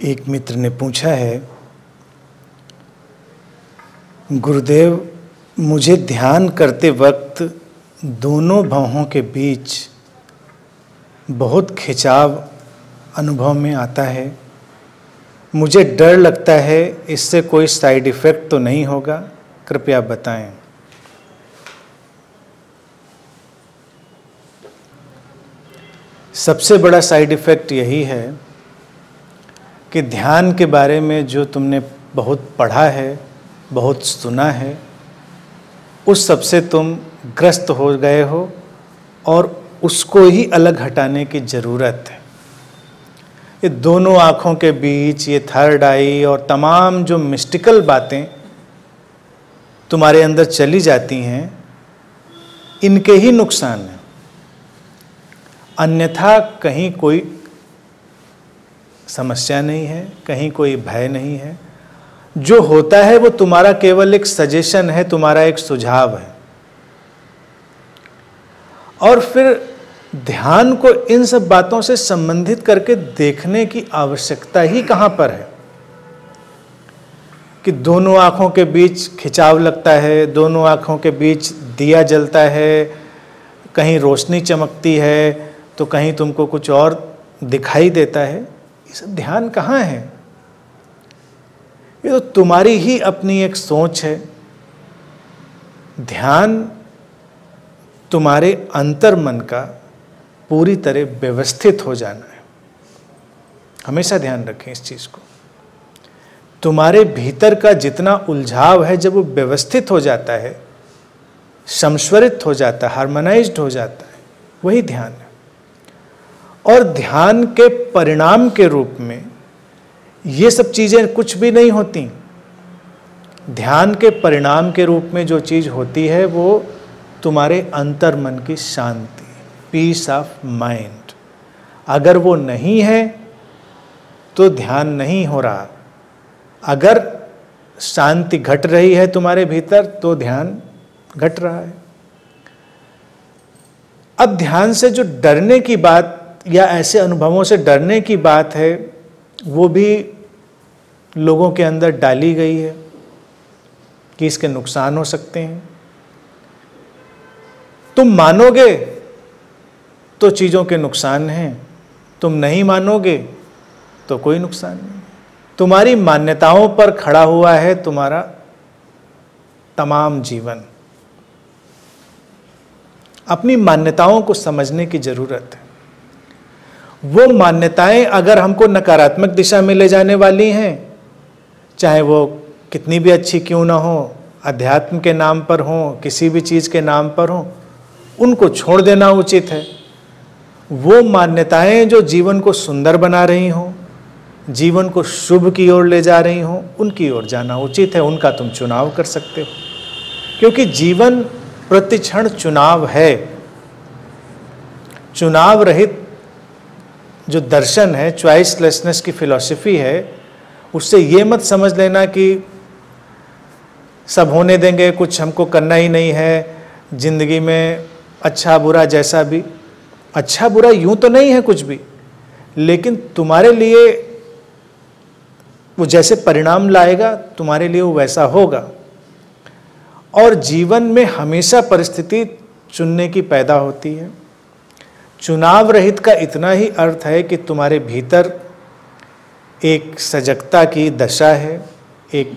एक मित्र ने पूछा है, गुरुदेव मुझे ध्यान करते वक्त दोनों भौहों के बीच बहुत खिंचाव अनुभव में आता है। मुझे डर लगता है इससे कोई साइड इफ़ेक्ट तो नहीं होगा, कृपया बताएं। सबसे बड़ा साइड इफ़ेक्ट यही है कि ध्यान के बारे में जो तुमने बहुत पढ़ा है, बहुत सुना है, उस सब से तुम ग्रस्त हो गए हो और उसको ही अलग हटाने की ज़रूरत है। ये दोनों आँखों के बीच ये थर्ड आई और तमाम जो मिस्टिकल बातें तुम्हारे अंदर चली जाती हैं, इनके ही नुकसान हैं। अन्यथा कहीं कोई समस्या नहीं है, कहीं कोई भय नहीं है। जो होता है वो तुम्हारा केवल एक सजेशन है, तुम्हारा एक सुझाव है। और फिर ध्यान को इन सब बातों से संबंधित करके देखने की आवश्यकता ही कहाँ पर है कि दोनों आँखों के बीच खिंचाव लगता है, दोनों आँखों के बीच दिया जलता है, कहीं रोशनी चमकती है तो कहीं तुमको कुछ और दिखाई देता है। ये सब ध्यान कहाँ है? ये तो तुम्हारी ही अपनी एक सोच है। ध्यान तुम्हारे अंतर मन का पूरी तरह व्यवस्थित हो जाना है। हमेशा ध्यान रखें इस चीज़ को। तुम्हारे भीतर का जितना उलझाव है, जब वो व्यवस्थित हो जाता है, संस्वरित हो जाता है, हार्मोनाइज्ड हो जाता है, वही ध्यान है। और ध्यान के परिणाम के रूप में ये सब चीज़ें कुछ भी नहीं होती। ध्यान के परिणाम के रूप में जो चीज़ होती है वो तुम्हारे अंतर मन की शांति, पीस ऑफ माइंड। अगर वो नहीं है तो ध्यान नहीं हो रहा। अगर शांति घट रही है तुम्हारे भीतर तो ध्यान घट रहा है। अब ध्यान से जो डरने की बात या ऐसे अनुभवों से डरने की बात है, वो भी लोगों के अंदर डाली गई है कि इसके नुकसान हो सकते हैं। तुम मानोगे तो चीज़ों के नुकसान हैं, तुम नहीं मानोगे तो कोई नुकसान नहीं। तुम्हारी मान्यताओं पर खड़ा हुआ है तुम्हारा तमाम जीवन। अपनी मान्यताओं को समझने की ज़रूरत है। वो मान्यताएं अगर हमको नकारात्मक दिशा में ले जाने वाली हैं, चाहे वो कितनी भी अच्छी क्यों ना हो, अध्यात्म के नाम पर हो, किसी भी चीज़ के नाम पर हो, उनको छोड़ देना उचित है। वो मान्यताएं जो जीवन को सुंदर बना रही हों, जीवन को शुभ की ओर ले जा रही हों, उनकी ओर जाना उचित है। उनका तुम चुनाव कर सकते हो, क्योंकि जीवन प्रतिक्षण चुनाव है। चुनाव रहित जो दर्शन है, चॉइसलेसनेस की फिलॉसफी है, उससे ये मत समझ लेना कि सब होने देंगे, कुछ हमको करना ही नहीं है जिंदगी में, अच्छा बुरा जैसा भी। अच्छा बुरा यूं तो नहीं है कुछ भी, लेकिन तुम्हारे लिए वो जैसे परिणाम लाएगा तुम्हारे लिए वो वैसा होगा। और जीवन में हमेशा परिस्थिति चुनने की पैदा होती है। चुनाव रहित का इतना ही अर्थ है कि तुम्हारे भीतर एक सजगता की दशा है, एक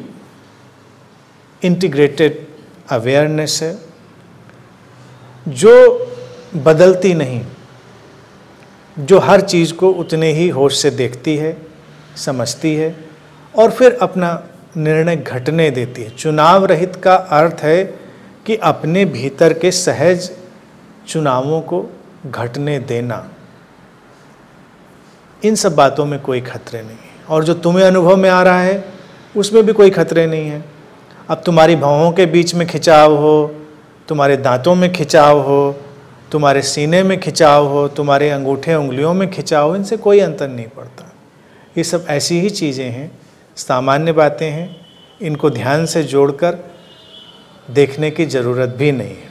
इंटीग्रेटेड अवेयरनेस है जो बदलती नहीं, जो हर चीज़ को उतने ही होश से देखती है, समझती है और फिर अपना निर्णय घटने देती है। चुनाव रहित का अर्थ है कि अपने भीतर के सहज चुनावों को घटने देना। इन सब बातों में कोई खतरे नहीं है, और जो तुम्हें अनुभव में आ रहा है उसमें भी कोई खतरे नहीं है। अब तुम्हारी भौहों के बीच में खिंचाव हो, तुम्हारे दांतों में खिंचाव हो, तुम्हारे सीने में खिंचाव हो, तुम्हारे अंगूठे उंगलियों में खिंचाव हो, इनसे कोई अंतर नहीं पड़ता। ये सब ऐसी ही चीज़ें हैं, सामान्य बातें हैं। इनको ध्यान से जोड़कर देखने की ज़रूरत भी नहीं है।